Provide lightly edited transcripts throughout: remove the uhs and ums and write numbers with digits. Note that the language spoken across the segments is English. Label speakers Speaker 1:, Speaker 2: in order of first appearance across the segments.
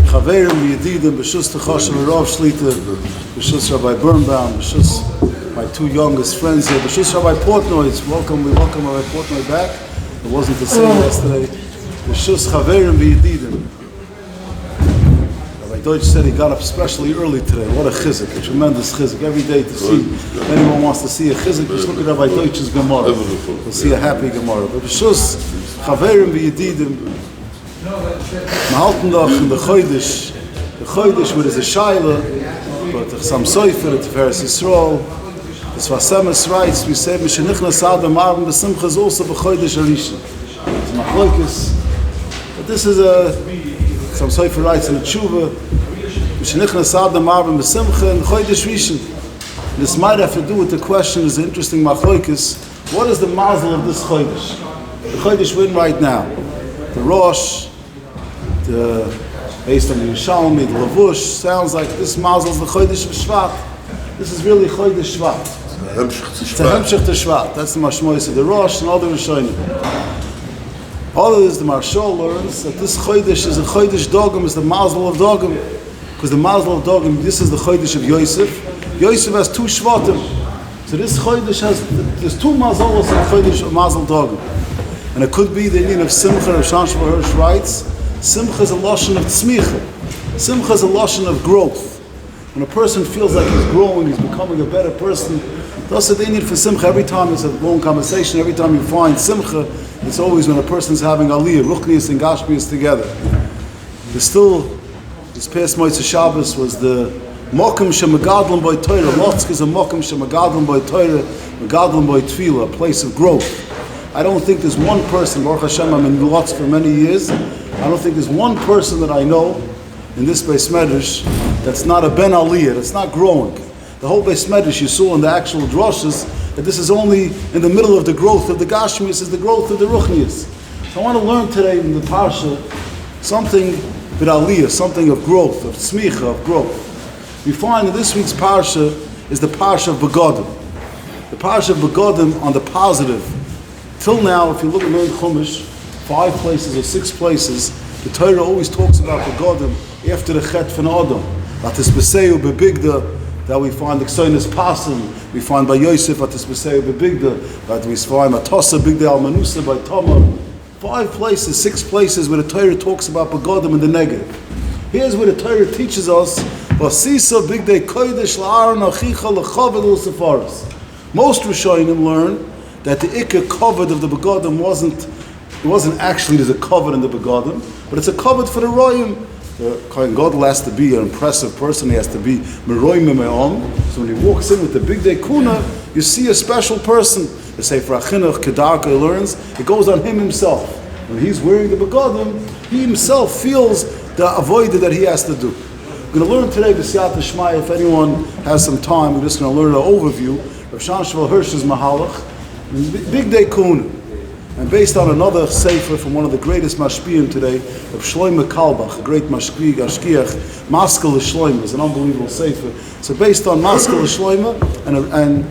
Speaker 1: Chaverim v'yedidim, b'shus Techoshen Rav Shlita, b'shus Rabbi Birnbaum, b'shus my two youngest friends here, b'shus Rabbi Portnoy. We welcome Rabbi Portnoy back. It wasn't the same yesterday. B'shus Chaverim v'yedidim. Rabbi Deutsch said he got up especially early today. What a chizuk, a tremendous chizuk. Every day to see, if anyone wants to see a chizuk, just look at Rabbi Deutsch's Gemara. You'll see a happy Gemara. But b'shus Chaverim v'yedidim. Mahalten in the Chodesh where there's a Shaila, but some Soifer, the Tiferes Yisrael, the Svasemes writes, we say, Mishenichnas Adam Arben B'Simcha is also b'Chodesh Arishan. It's Machlokes, but this is some Soifer writes in the Tshuva, Mishenichnas Adam Arben B'Simcha and Chodesh Rishon. This might have to do with the question, is an interesting Machlokes, what is the mazel of this Chodesh? The Chodesh we're in right now. The Rosh, based on the Yerushalmi, the Lavush, sounds like this mazel is the Chodesh of Shvat. This is really Chodesh Shvat. It's a Hemshech to Shvat. That's the Mashmois of the Rosh and all the Rishonim. All of this, the Marshal learns that this Chodesh is a Chodesh Dogim, is the mazel of Dogim. Because the mazel of Dogim, this is the Chodesh of Yosef. Yosef has two Shvatim. So this Chodesh there's two mazalos in the Chodesh of mazel Dogim. And it could be the Indian of Simcha, Rav Shlomo Hirsch writes, Simcha is a lashon of tzmicha. Simcha is a lashon of growth. When a person feels like he's growing, he's becoming a better person, that's the Indian for Simcha. Every time it's a long conversation, every time you find Simcha, it's always when a person's having ALIYA, Ruchnius and Gashmius together. There's still, this past Motzei Shabbos was the Mokum Shemagadlam by Torah. Lotzk is a Mokum Shemagadlam by Torah, Megadlam by Tefillah, a place of growth. I don't think there's one person, Baruch Hashem, I'm in Lutz for many years, I don't think there's one person that I know in this Beis Medrash that's not a Ben Aliyah, that's not growing. The whole Beis Medrash you saw in the actual drushes, that this is only in the middle of the growth of the Gashmius, is the growth of the Ruchnius. So I want to learn today in the Parsha something with Aliyah, something of growth, of tzmicha, of growth. We find in this week's Parsha is the Parsha of Begodim. The Parsha of Begodim on the positive. Till now, if you look at Learn Chumash, 5 places or 6 places, the Torah always talks about Begodim after the Chet from Adam. That is Beseu Bebigda, that we find the Ksoinis Pasim, we find by Yosef at the Beseu Bebigda, that we find Matosa Bigda Al Manusa by Tamar. 5 places, 6 places where the Torah talks about Begodim in the negative. Here's where the Torah teaches us, Vasisa Bigda Kodesh La'aron Achicha L'chaved L'Sefaris. Most Rishonim learn that the Ikka covered of the Begodim wasn't actually there's a covered in the Begodim, but it's a covered for the Royim. The Kohen Gadol has to be an impressive person, he has to be Meroyim Me'om. So when he walks in with the Big Day Kuna, you see a special person. They say for Achinuch, Kedarka, he learns, it goes on him himself. When he's wearing the Begodim, he himself feels the avodah that he has to do. We're going to learn today the Siyata Shmaya. If anyone has some time, we're just going to learn an overview of Shlomo Hirsch's Mahalach. Big Day Kuna, and based on another sefer from one of the greatest mashpiyim today, of Shlomo Kalbach, a great mashkiach, Maskel Shlomo is an unbelievable sefer. So based on Maskel Shlomo and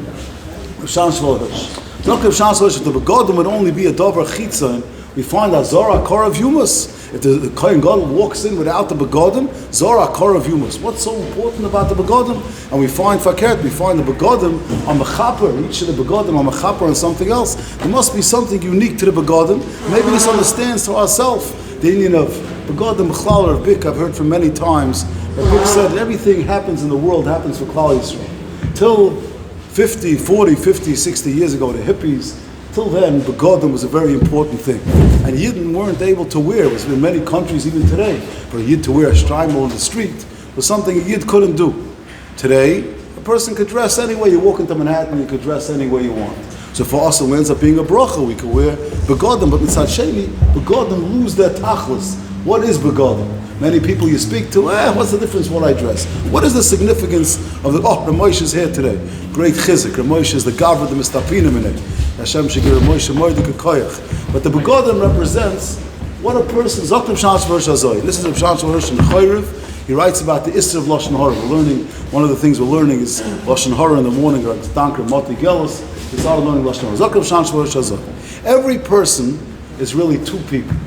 Speaker 1: Shlomo Hirsch. Not Rav Shlomo Hirsch, if the Begodim would only be a davar chitzon, we find a Zora Korav Yumas. If the Kohen Gadol walks in without the Begodim, Zora Korav Yumas. What's so important about the Begodim? And we find Fakert, we find the Begodim on the Chaper, each of the Begodim on the Chaper and something else. There must be something unique to the Begodim. Maybe this understands to ourselves the Indian of Begodim Chlal of Bik. I've heard from many times that Bik said that everything happens in the world happens for Klal Yisrael. Till 50, 60 years ago, the hippies, till then, Begodim was a very important thing. And Yidden weren't able to wear, it was in many countries even today, for a Yid to wear a shtreimel in the street was something a Yid couldn't do. Today, a person could dress any way. You walk into Manhattan, you could dress any way you want. So for us, it ends up being a bracha. We could wear Begodim, but Mitzad Sheni, Begodim lose their tachlis. What is Begodim? Many people you speak to, what's the difference what I dress? What is the significance of the, Reb Moshe is here today. Great chizuk. Reb Moshe is the Gavra, the Mistapinim in it. Hashem should give Reb Moshe Moedik a koyach. But the Begodim represents what a person, Zok Reb Shlomo Hirsch Azoy. This is Reb Shlomo Hirsch in the Chayriv. He writes about the Isser of Lashon Hara. We're learning, one of the things we're learning is Lashon Hara in the morning, or Dank Reb Motti Kesserman. We started learning Lashon Hara. Zok Reb Shlomo Hirsch Azoy. Every person is really 2 people.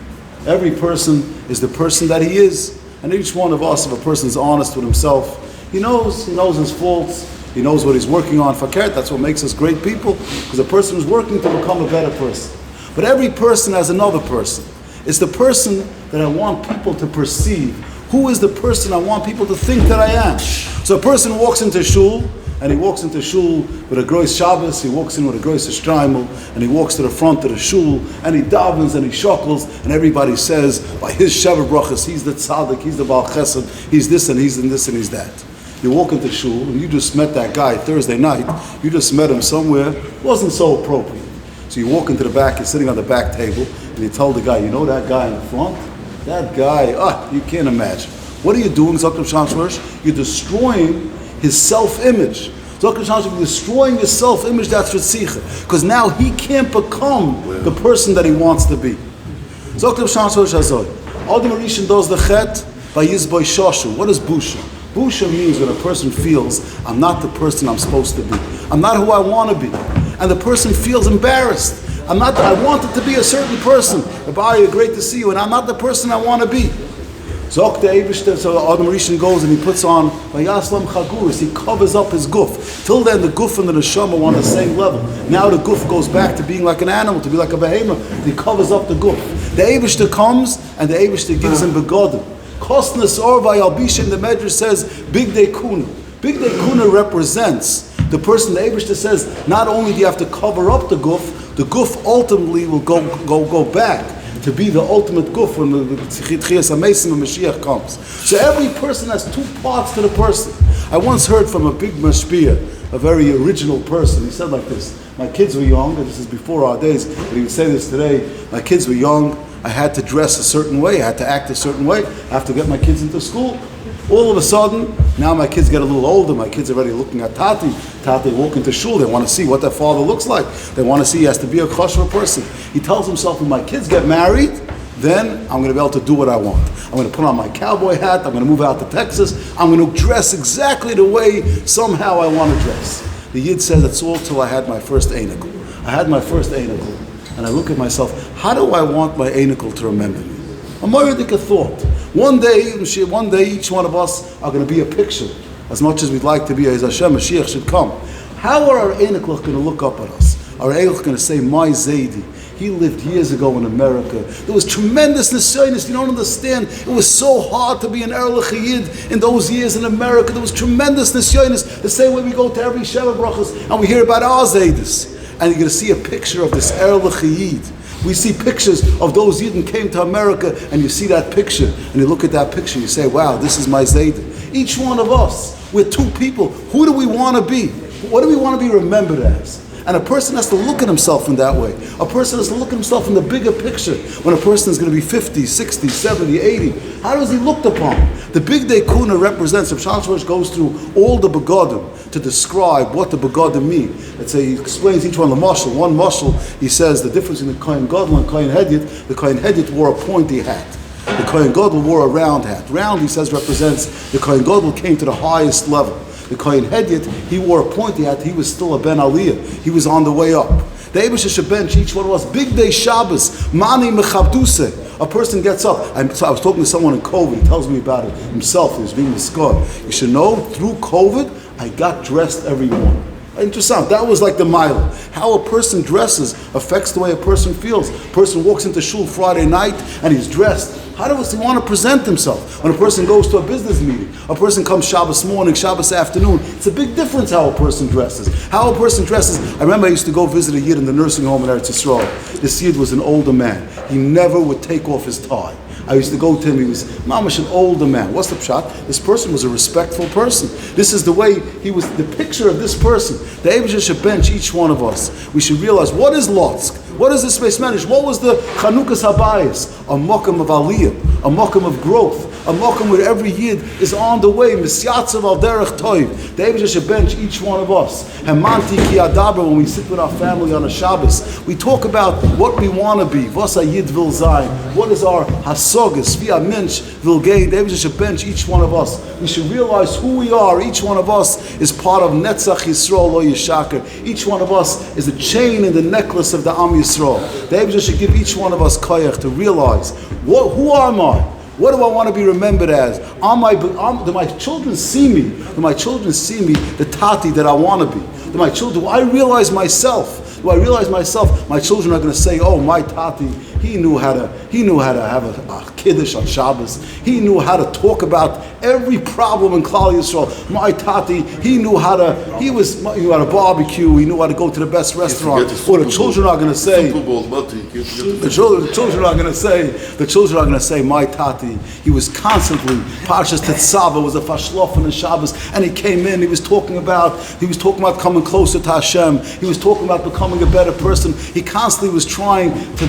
Speaker 1: Every person is the person that he is. And each one of us, if a person is honest with himself, he knows his faults, he knows what he's working on. Fakert, that's what makes us great people, because a person is working to become a better person. But every person has another person. It's the person that I want people to perceive. Who is the person I want people to think that I am? So a person walks into shul, and he walks into shul with a grois Shabbos, he walks in with a grois Shtreimel, and he walks to the front of the shul, and he davens and he shokels, and everybody says, by his Sheva brachas, he's the tzaddik, he's the Baal Chesed, he's this and he's this and he's that. You walk into shul, and you just met that guy Thursday night, you just met him somewhere, wasn't so appropriate. So you walk into the back, you're sitting on the back table, and you tell the guy, you know that guy in the front? That guy, you can't imagine. What are you doing, Zakir Shamshwarsh? You're destroying his self-image. Zakir Shamshwarsh, you're destroying his self-image, that's Ritzicha. Because now he can't become the person that he wants to be. Zakir Shamshwarsh Hazoy. Adam Arishan does the chet by Yizboy Shoshu. What is Busha? Busha means when a person feels, I'm not the person I'm supposed to be. I'm not who I want to be. And the person feels embarrassed. I wanted to be a certain person. Rabbi, great to see you, and I'm not the person I want to be. So Adam Rishon goes and he puts on Vayaslam Chaguris, he covers up his guf. Till then the guf and the neshama were on the same level. Now the guf goes back to being like an animal, to be like a behemoth. He covers up the guf. The Eibishter comes and the Eibishter gives him begodim. Kostnes or Vayalbisha in the Medrash says Big Day Kuna. Big Day Kuna represents the person. The Eibishter says not only do you have to cover up the guf ultimately will go back to be the ultimate guf when the Tchias HaMesim and Mashiach comes. So every person has two parts to the person. I once heard from a big mashpia, a very original person. He said like this: my kids were young, and this is before our days, but he would say this today. My kids were young. I had to dress a certain way. I had to act a certain way. I have to get my kids into school. All of a sudden, now my kids get a little older. My kids are already looking at Tati. Tati walk into shul. They want to see what their father looks like. They want to see he has to be a kosher person. He tells himself, when my kids get married, then I'm going to be able to do what I want. I'm going to put on my cowboy hat. I'm going to move out to Texas. I'm going to dress exactly the way somehow I want to dress. The Yid says it's all till I had my first einikel. I had my first einikel. And I look at myself, how do I want my einikel to remember me? A moiridik thought. One day, each one of us are going to be a picture. As much as we'd like to be, as Hashem, Mashiach should come. How are our einikel going to look up at us? Our einikel going to say, my Zaidi, he lived years ago in America. There was tremendous nisyonis. You don't understand. It was so hard to be an Erlich Yid in those years in America. There was tremendous nisyonis. The same way we go to every Sheva brachas and we hear about our Zaydis. And you're going to see a picture of this Erlich Yid. We see pictures of those Yidden came to America, and you see that picture, and you look at that picture, you say, wow, this is my Zayda. Each one of us, we're two people. Who do we want to be? What do we want to be remembered as? And a person has to look at himself in that way. A person has to look at himself in the bigger picture. When a person is going to be 50, 60, 70, 80, how does he looked upon? The Big Day Kuna represents, if Shalshvash goes through all the begodim to describe what the begodim mean. Let's say he explains each one, the mashal. One mashal, he says the difference in the Kohen Gadol and Kohen Hedyot. The Kohen Hedyot wore a pointy hat. The Kohen Gadol wore a round hat. Round, he says, represents the Kohen Gadol came to the highest level. The Kohen Hedyot, he wore a pointy hat. He was still a ben ALIYA. He was on the way up. The Eibusha should bench each one of us. Big Day Shabbos, Mani Mechabduse. A person gets up. I was talking to someone in COVID. He tells me about it himself. He was being discussed. You should know, through COVID, I got dressed every morning. Interesting. That was like the mile. How a person dresses affects the way a person feels. A person walks into shul Friday night and he's dressed. How does he want to present himself? When a person goes to a business meeting, a person comes Shabbos morning, Shabbos afternoon, it's a big difference how a person dresses. How a person dresses. I remember I used to go visit a Yid in the nursing home in Eretz Yisrael. This Yid was an older man. He never would take off his tie. I used to go to him, he was mamash, an older man. What's the pshat? This person was a respectful person. This is the way he was, the picture of this person. The Eibusha should bench each one of us. We should realize, what is Lotsk? What is this space managed? What was the Chanukas Habayis? A mokum of aliyah, a mokum of growth, a mokum where every Yid is on the way, misyatzav al derech toiv. The Eibusha should bench each one of us. Hemanti ki adaber, when we sit with our family on a Shabbos, we talk about what we want to be. Vos a Yid vil zayin. What is our hasogas? Via mensch vil gain. The Eibusha should bench each one of us. We should realize who we are. Each one of us is part of Netzach Yisrael lo Yishaker. Each one of us is the chain in the necklace of the Am Yisrael. The Eibusha should give each one of us koyach to realize, who am I? What do I want to be remembered as? Do my children see me? Do my children see me the tati that I want to be? Do my children? Do I realize myself? Do I realize myself? My children are going to say, "Oh, my tati, he knew how to have a kiddush on Shabbos. He knew how to talk about every problem in Kollel Yisrael. My tati, he knew how to barbecue. He knew how to go to the best restaurant." Or the children are going to say, the children are going to say, "My tati, he was constantly Parshas Tetzaveh was a fashlofen in Shabbos, and he came in. He was talking about coming closer to Hashem. He was talking about becoming a better person. He constantly was trying to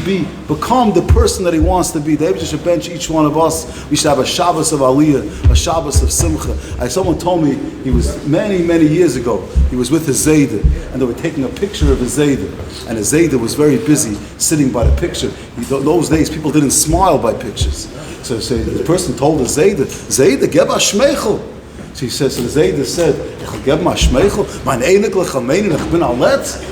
Speaker 1: become the person that he wants to be." The Eibusher should bench each one of us. We should have a Shabbos of ALIYA, a Shabbos of Simcha. Someone told me he was many years ago. He was with his Zayda, and they were taking a picture of his Zayda, and his Zayda was very busy sitting by the picture. Those days, people didn't smile by pictures. So the person told the Zayda, "Geb hashmeichel." So he says, so the Zayda said,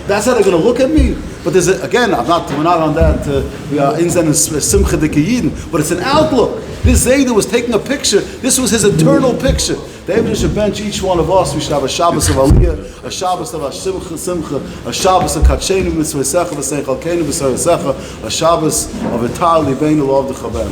Speaker 1: "That's how they're going to look at me." But we're not on that. We are in Simcha de Kiyidin, but it's an outlook. This Zayda was taking a picture. This was his eternal picture. The Eibusher should bench each one of us. We should have a Shabbos of ALIYA, a Shabbos of Simcha, a Shabbos of Katshenu Mitzvaysecha V'Seichalkeinu B'Sarasecha, a Shabbos of entirely being the law of the chavrei.